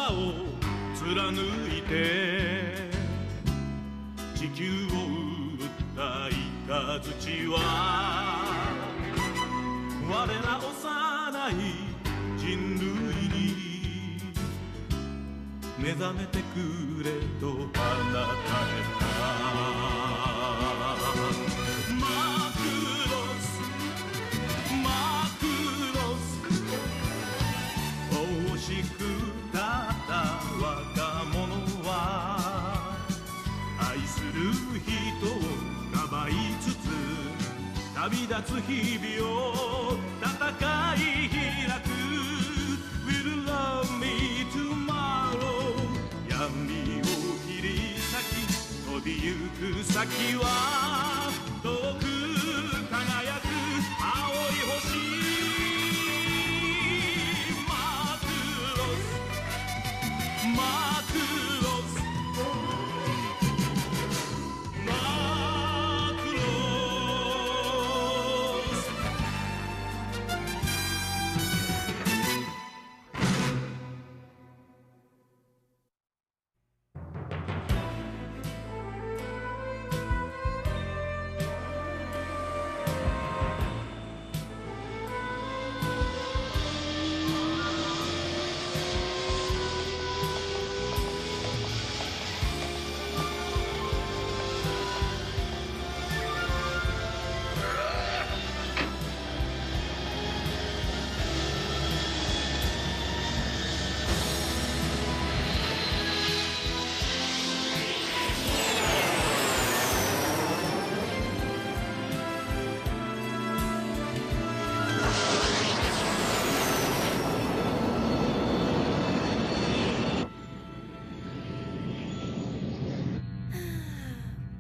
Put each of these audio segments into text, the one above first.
葉を貫いて地球を訴いた土は我ら幼い人類に目覚めてくれと放たれたマクロス惜しくたった若者は愛する人をかばいつつ旅立つ日々を戦い開く Will love me tomorrow 闇を切り裂き飛びゆく先は遠く輝く青い星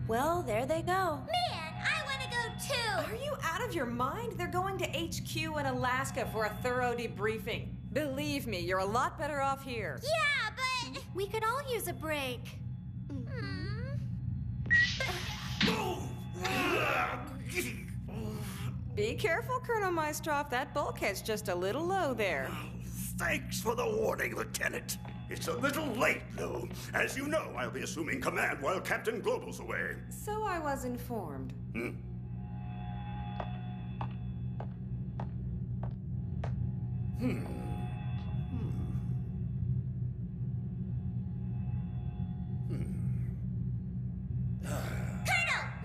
Well, there they go. Man, I want to go too! Are you out of your mind? They're going to HQ in Alaska for a thorough debriefing. Believe me, you're a lot better off here. Yeah, but... We could all use a break. Be careful, Colonel Maestroff. That bulkhead's just a little low there. Thanks for the warning, Lieutenant. It's a little late, though. As you know, I'll be assuming command while Captain Global's away. So I was informed. Colonel,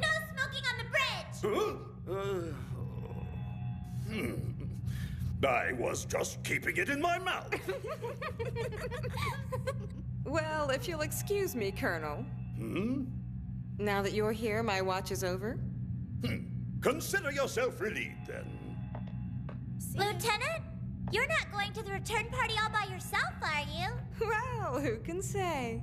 no smoking on the bridge! I was just keeping it in my mouth. Well, if you'll excuse me, Colonel. Now that you're here, my watch is over. Consider yourself relieved, then. Lieutenant, you're not going to the return party all by yourself, are you? Well, who can say?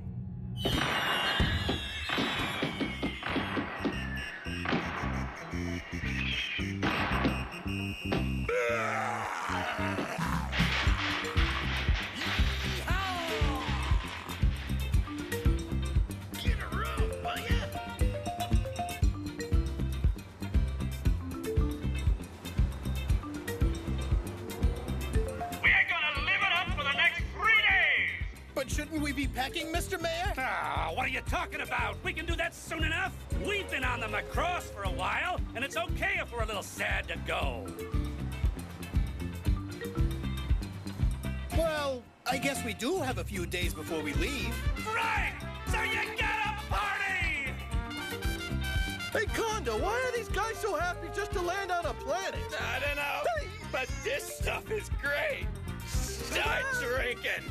Shouldn't we be packing, Mr. Mayor? Ah, what are you talking about? We can do that soon enough. We've been on the Macross for a while, and it's okay if we're a little sad to go. Well, I guess we do have a few days before we leave. Right! So you get a party! Hey, Kondo, why are these guys so happy just to land on a planet? I don't know, but this stuff is great. Start drinking.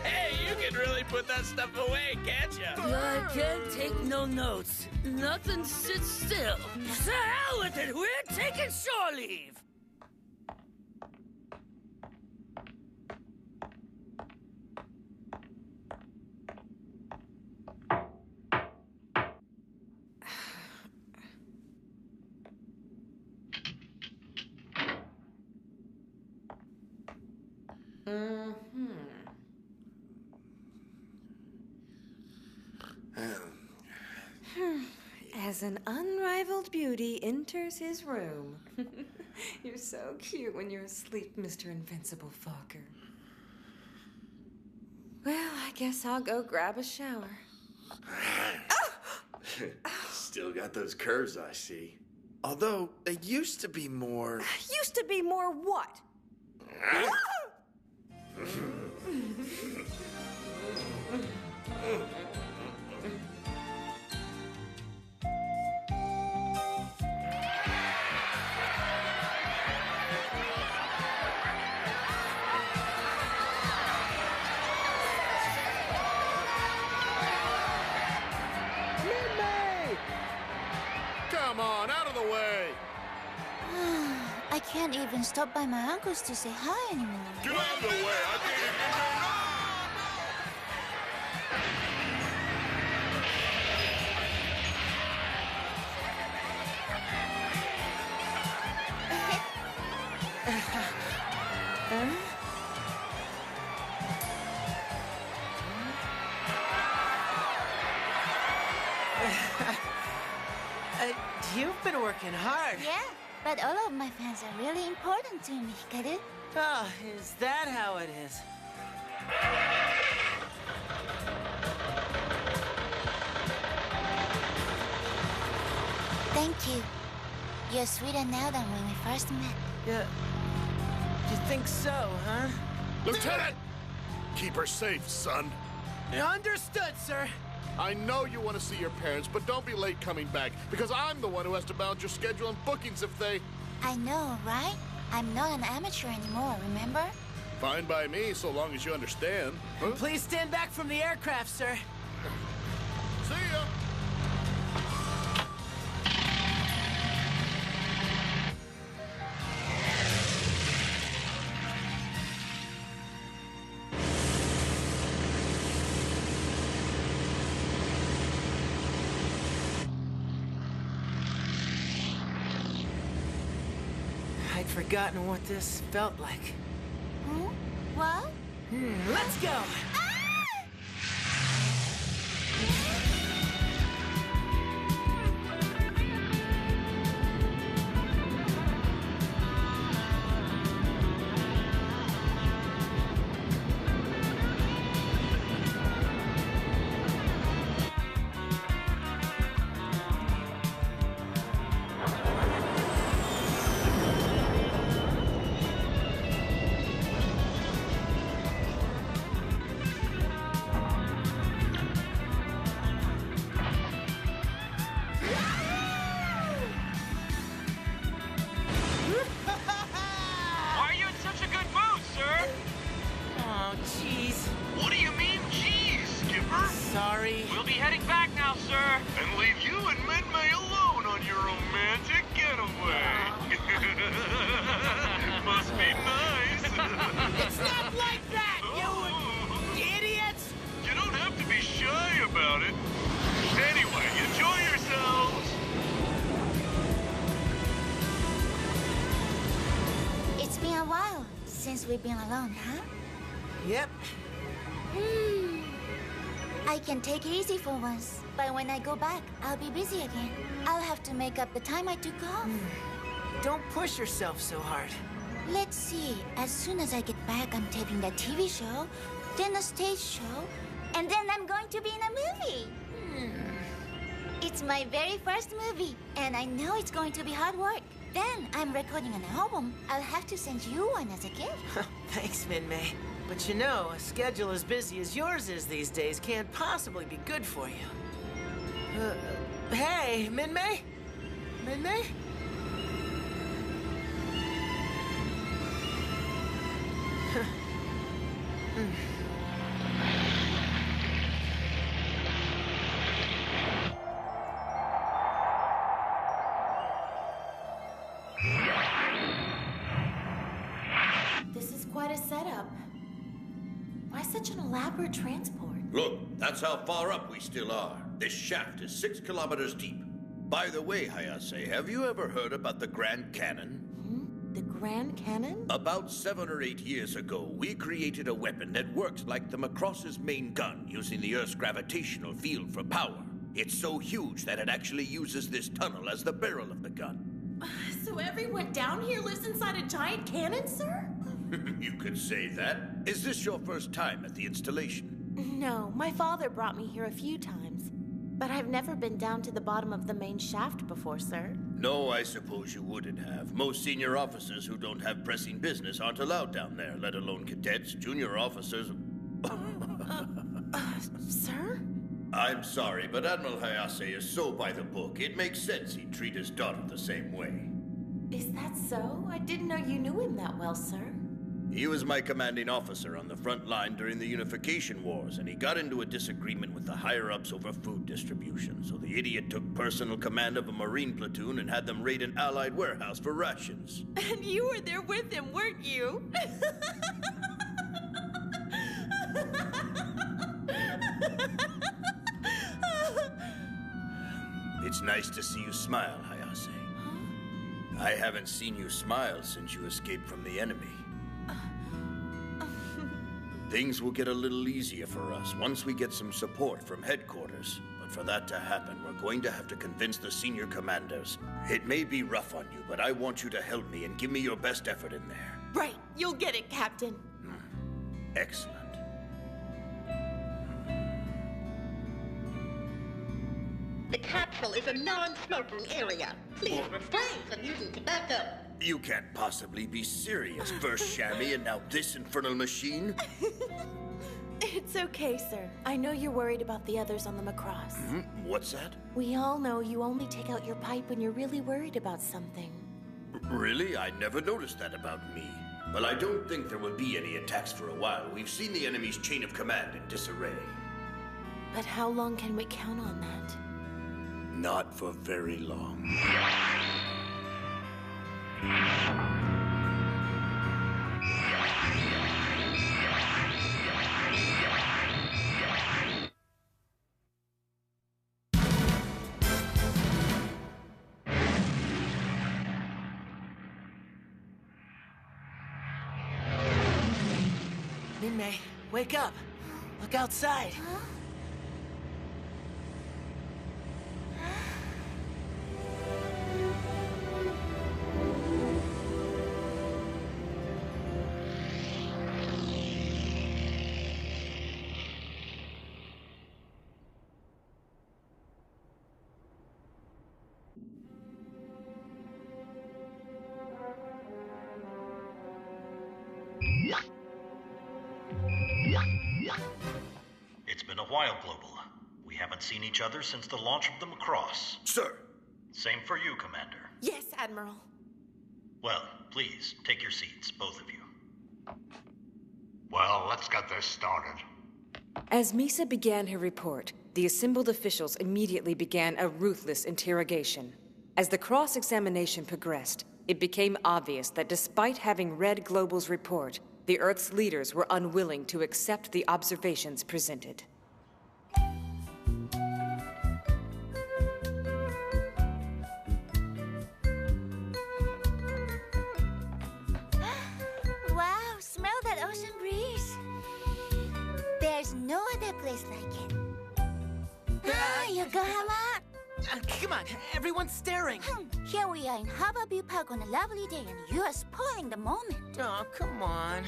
Hey, you can really put that stuff away, can't you? I can't take no notes. Nothing sits still. To hell with it, we're taking shore leave. As an unrivaled beauty enters his room. You're so cute when you're asleep, Mr. Invincible Fokker. guess I'll go grab a shower. Still got those curves, I see. Although, they used to be more... Used to be more what? Come on, out of the way! I can't even stop by my uncle's to say hi anymore. Get out of the way! I can't You've been working hard. Yeah, but all of my fans are really important to me, Hikaru. Oh, is that how it is? Thank you. You're sweeter now than when we first met. Yeah. You think so, huh? Lieutenant! Keep her safe, son. Understood, sir. I know you want to see your parents, but don't be late coming back, because I'm the one who has to balance your schedule and bookings if they... I know, right? I'm not an amateur anymore, remember? Fine by me, so long as you understand. Huh? Please stand back from the aircraft, sir. See ya! I'd forgotten what this felt like. Hmm? What? Let's go! Sorry. We'll be heading back now, sir. And leave you and Minmay alone on your romantic getaway. Must be nice. It's not like that, you idiots! You don't have to be shy about it. Anyway, enjoy yourselves. It's been a while since we've been alone, huh? Yep. I can take it easy for once, but when I go back, I'll be busy again. I'll have to make up the time I took off. Don't push yourself so hard. Let's see, as soon as I get back, I'm taping that TV show, then a stage show, and then I'm going to be in a movie. It's my very first movie, and I know it's going to be hard work. Then I'm recording an album. I'll have to send you one as a gift. Thanks, Minmay. But you know, a schedule as busy as yours is these days can't possibly be good for you. Hey, Minmay? Minmay? This is quite a setup. Why such an elaborate transport? Look, that's how far up we still are. This shaft is 6 kilometers deep. By the way, Hayase, have you ever heard about the Grand Cannon? The Grand Cannon? About 7 or 8 years ago, we created a weapon that works like the Macross's main gun, using the Earth's gravitational field for power. It's so huge that it actually uses this tunnel as the barrel of the gun. So everyone down here lives inside a giant cannon, sir? You could say that. Is this your first time at the installation? No, my father brought me here a few times. But I've never been down to the bottom of the main shaft before, sir. No, I suppose you wouldn't have. Most senior officers who don't have pressing business aren't allowed down there, let alone cadets, junior officers. Sir? I'm sorry, but Admiral Hayase is so by the book, it makes sense he'd treat his daughter the same way. Is that so? I didn't know you knew him that well, sir. He was my commanding officer on the front line during the Unification Wars, and he got into a disagreement with the higher-ups over food distribution, so the idiot took personal command of a Marine platoon and had them raid an Allied warehouse for rations. And you were there with him, weren't you? It's nice to see you smile, Hayase. Huh? I haven't seen you smile since you escaped from the enemy. Things will get a little easier for us once we get some support from headquarters. But for that to happen, we're going to have to convince the senior commanders. It may be rough on you, but I want you to help me and give me your best effort in there. Right, you'll get it, Captain. Excellent. The capsule is a non-smoking area. Please refrain from using tobacco. You can't possibly be serious. First Shammy and now this infernal machine? It's okay, sir. I know you're worried about the others on the Macross. What's that? We all know you only take out your pipe when you're really worried about something. Really? I never noticed that about me. Well, I don't think there will be any attacks for a while. We've seen the enemy's chain of command in disarray. But how long can we count on that? Not for very long. Minmay, wake up. Look outside. Huh? It's been a while, Global. We haven't seen each other since the launch of the Macross. Sir. Same for you, Commander. Yes, Admiral. Well, please, take your seats, both of you. Well, let's get this started. As Misa began her report, the assembled officials immediately began a ruthless interrogation. As the cross-examination progressed, it became obvious that despite having read Global's report, the Earth's leaders were unwilling to accept the observations presented. Wow, smell that ocean breeze. There's no other place like it. Yokohama! Come on, everyone's staring. Here we are in Harborview Park on a lovely day, and you are spoiling the moment. Oh, come on.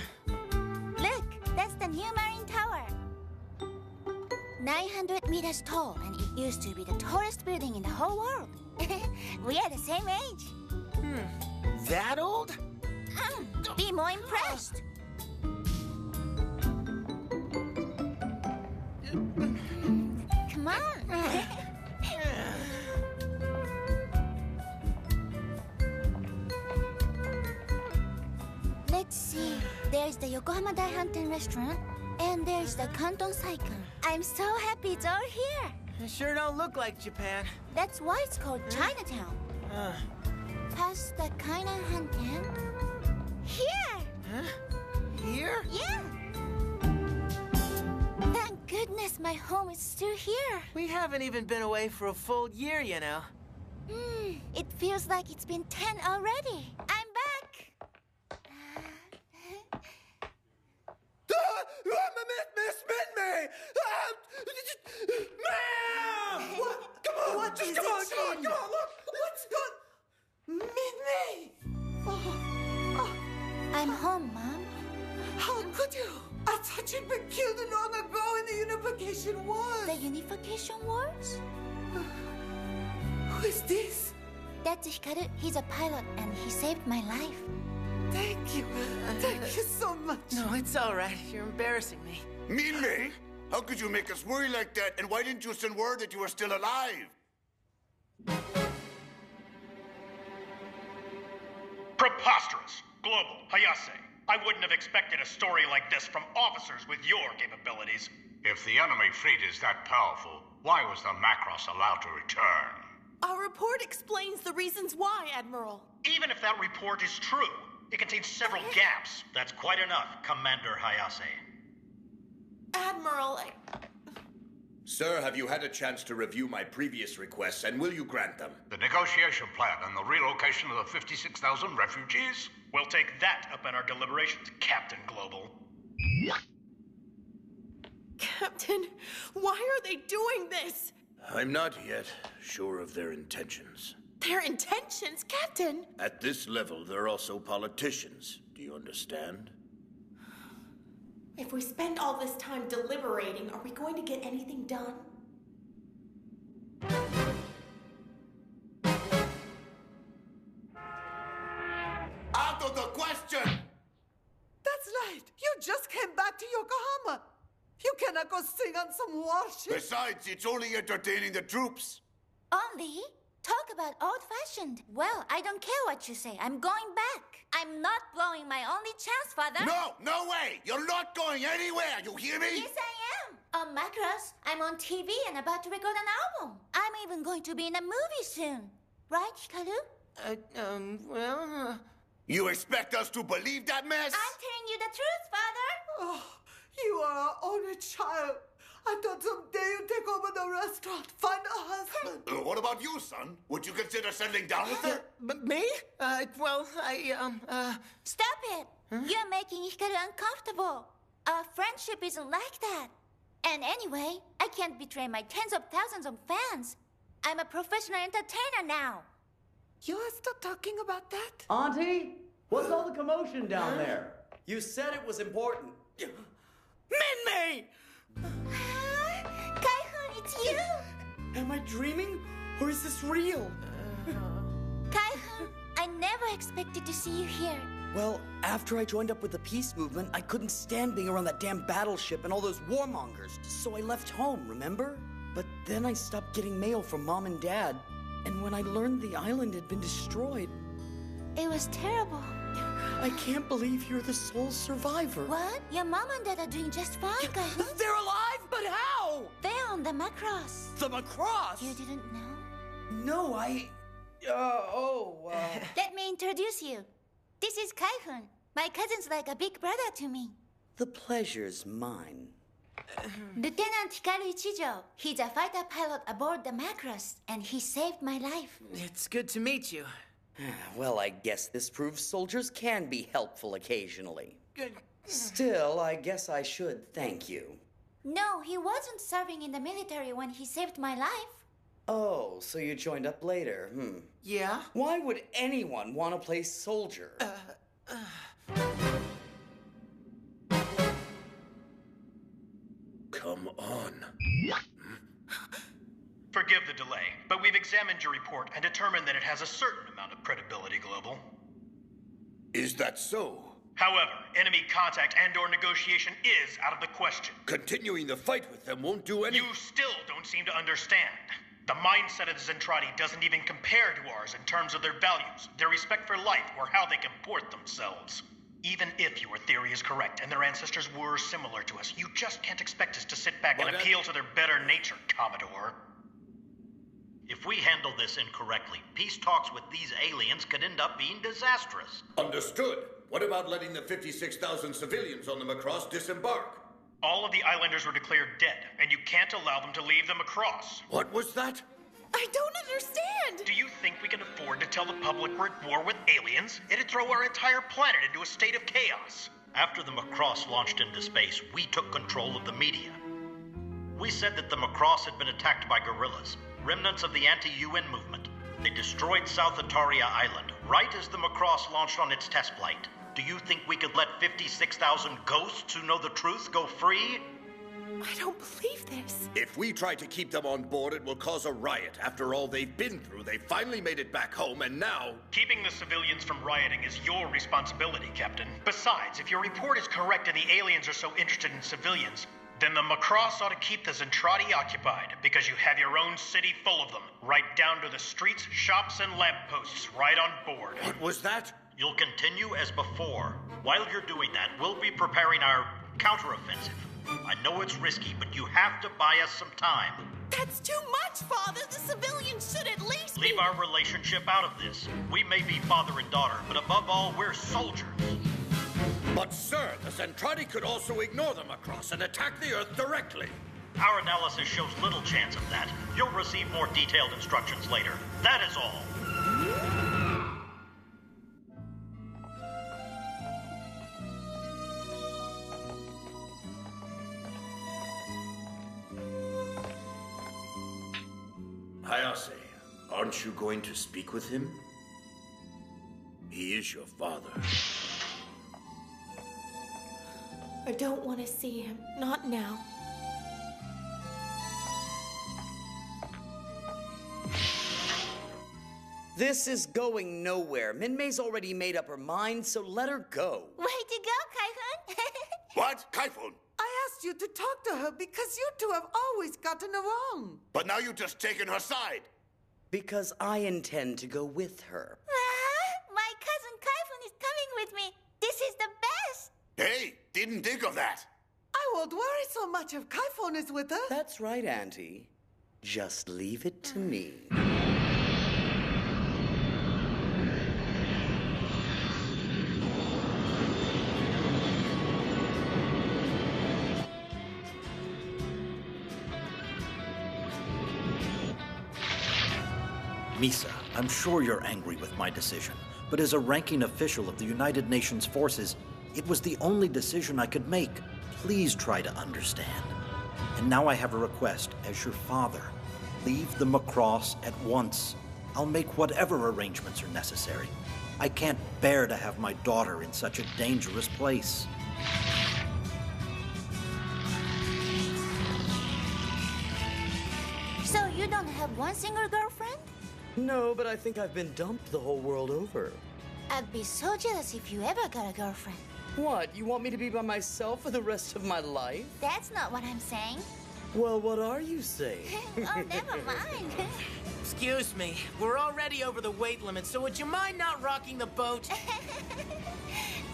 Look, that's the new Marine Tower. 900 meters tall, and it used to be the tallest building in the whole world. We are the same age. That old? Be more impressed. Come on. Let's see. There's the Yokohama Daihanten restaurant, and there's the Kanton Saikan. I'm so happy it's all here. It sure don't look like Japan. That's why it's called Chinatown. Past the Kainahanten. Here! Huh? Here? Yeah! Thank goodness my home is still here. We haven't even been away for a full year, you know. It feels like it's been 10 already. I'm back! Miss Minmay! Ma'am! What? Come on! Just come on! Look! What's gone? Minmay! I'm home, Mom. How could you? I thought you'd been killed long ago in the Unification Wars. The Unification Wars? Who is this? That's Hikaru. He's a pilot, and he saved my life. Thank you. Thank you so much. No, it's all right. You're embarrassing me. Minmay, how could you make us worry like that? And why didn't you send word that you were still alive? Preposterous! Global, Hayase. I wouldn't have expected a story like this from officers with your capabilities. If the enemy fleet is that powerful, why was the Macross allowed to return? Our report explains the reasons why, Admiral. Even if that report is true, it contains several gaps. That's quite enough, Commander Hayase. Admiral, Sir, have you had a chance to review my previous requests, and will you grant them? The negotiation plan and the relocation of the 56,000 refugees? We'll take that up in our deliberations, Captain Global. Captain, why are they doing this? I'm not yet sure of their intentions. Their intentions, Captain? At this level, they're also politicians. Do you understand? If we spend all this time deliberating, are we going to get anything done? Out of the question! That's right. You just came back to Yokohama. You cannot go sing on some warship. Besides, it's only entertaining the troops. Only? Talk about old-fashioned. Well, I don't care what you say. I'm going back. I'm not blowing my only chance, Father. No way! You're not going anywhere, you hear me? Yes, I am. On Macross, I'm on TV and about to record an album. I'm even going to be in a movie soon. Right, Hikaru? Well... You expect us to believe that mess? I'm telling you the truth, Father. Oh, you are our only child. I thought someday you'd take over the restaurant, find a husband. What about you, son? Would you consider settling down with her? Me? Stop it! You're making Hikaru uncomfortable. Our friendship isn't like that. And anyway, I can't betray my tens of thousands of fans. I'm a professional entertainer now. You are still talking about that? Auntie? What's all the commotion down there? You said it was important. Minmay! Kaifun, it's you! Am I dreaming? Or is this real? Kaifun, I never expected to see you here. Well, after I joined up with the peace movement, I couldn't stand being around that damn battleship and all those warmongers, so I left home, remember? But then I stopped getting mail from Mom and Dad, and when I learned the island had been destroyed... It was terrible. I can't believe you're the sole survivor. What? Your mom and dad are doing just fine, Kaifun. They're alive? But how? They're on the Macross. The Macross? You didn't know? No, Let me introduce you. This is Kaifun. My cousin's like a big brother to me. The pleasure's mine. Lieutenant Hikaru Ichijyo. He's a fighter pilot aboard the Macross, and he saved my life. It's good to meet you. Well, I guess this proves soldiers can be helpful occasionally. Good. Still, I guess I should thank you. No, he wasn't serving in the military when he saved my life. Oh, so you joined up later, Yeah? Why would anyone want to play soldier? Come on. Forgive the delay, but we've examined your report and determined that it has a certain amount of credibility, Global. Is that so? However, enemy contact and/or negotiation is out of the question. Continuing the fight with them won't do any... You still don't seem to understand. The mindset of the Zentradi doesn't even compare to ours in terms of their values, their respect for life, or how they comport themselves. Even if your theory is correct and their ancestors were similar to us, you just can't expect us to sit back and appeal to their better nature, Commodore. If we handle this incorrectly, peace talks with these aliens could end up being disastrous. Understood. What about letting the 56,000 civilians on the Macross disembark? All of the islanders were declared dead, and you can't allow them to leave the Macross. What was that? I don't understand! Do you think we can afford to tell the public we're at war with aliens? It'd throw our entire planet into a state of chaos. After the Macross launched into space, we took control of the media. We said that the Macross had been attacked by guerrillas, remnants of the anti-UN movement. They destroyed South Ataria Island, right as the Macross launched on its test flight. Do you think we could let 56,000 ghosts who know the truth go free? I don't believe this. If we try to keep them on board, it will cause a riot. After all they've been through, they finally made it back home, and now... Keeping the civilians from rioting is your responsibility, Captain. Besides, if your report is correct and the aliens are so interested in civilians, then the Macross ought to keep the Zentradi occupied, because you have your own city full of them, right down to the streets, shops, and lampposts, right on board. What was that? You'll continue as before. While you're doing that, we'll be preparing our counteroffensive. I know it's risky, but you have to buy us some time. That's too much, Father! The civilians should at least Leave our relationship out of this. We may be father and daughter, but above all, we're soldiers. But sir, the Zentradi could also ignore the Macross and attack the Earth directly. Our analysis shows little chance of that. You'll receive more detailed instructions later. That is all. Hayase, aren't you going to speak with him? He is your father. I don't want to see him. Not now. This is going nowhere. Minmay's already made up her mind, so let her go. Way to go, Kaifun! What? Kaifun? I asked you to talk to her because you two have always gotten it wrong. But now you've just taken her side. Because I intend to go with her. My cousin Kaifun is coming with me. This is the best. Hey, didn't think of that. I won't worry so much if Kaifun is with her. That's right, Auntie. Just leave it to me. Misa, I'm sure you're angry with my decision, but as a ranking official of the United Nations forces, it was the only decision I could make. Please try to understand. And now I have a request as your father. Leave the Macross at once. I'll make whatever arrangements are necessary. I can't bear to have my daughter in such a dangerous place. So you don't have one single girlfriend? No, but I think I've been dumped the whole world over. I'd be so jealous if you ever got a girlfriend. What, you want me to be by myself for the rest of my life? That's not what I'm saying. Well, what are you saying? Oh, never mind. Excuse me, we're already over the weight limit, so would you mind not rocking the boat?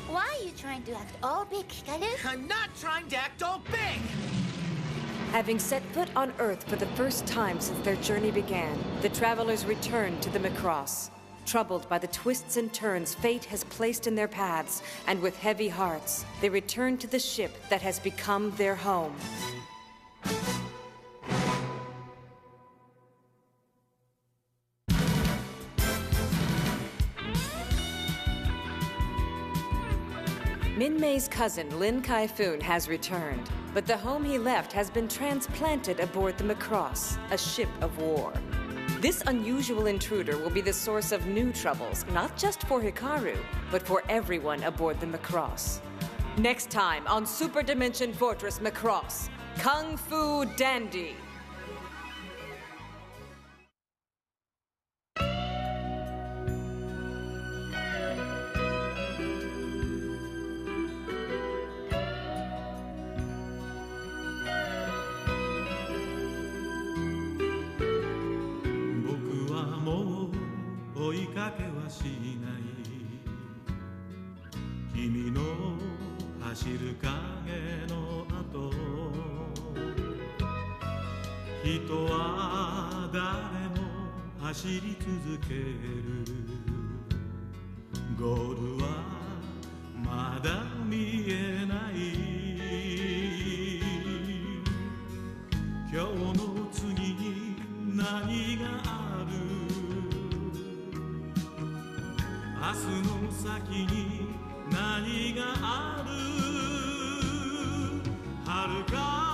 Why are you trying to act all big, Hikaru? I'm not trying to act all big! Having set foot on Earth for the first time since their journey began, the travelers returned to the Macross. Troubled by the twists and turns fate has placed in their paths, and with heavy hearts, they return to the ship that has become their home. Minmay's cousin, Lynn Kaifun, has returned, but the home he left has been transplanted aboard the Macross, a ship of war. This unusual intruder will be the source of new troubles, not just for Hikaru, but for everyone aboard the Macross. Next time on Super Dimension Fortress Macross, Kung Fu Dandy. Haruka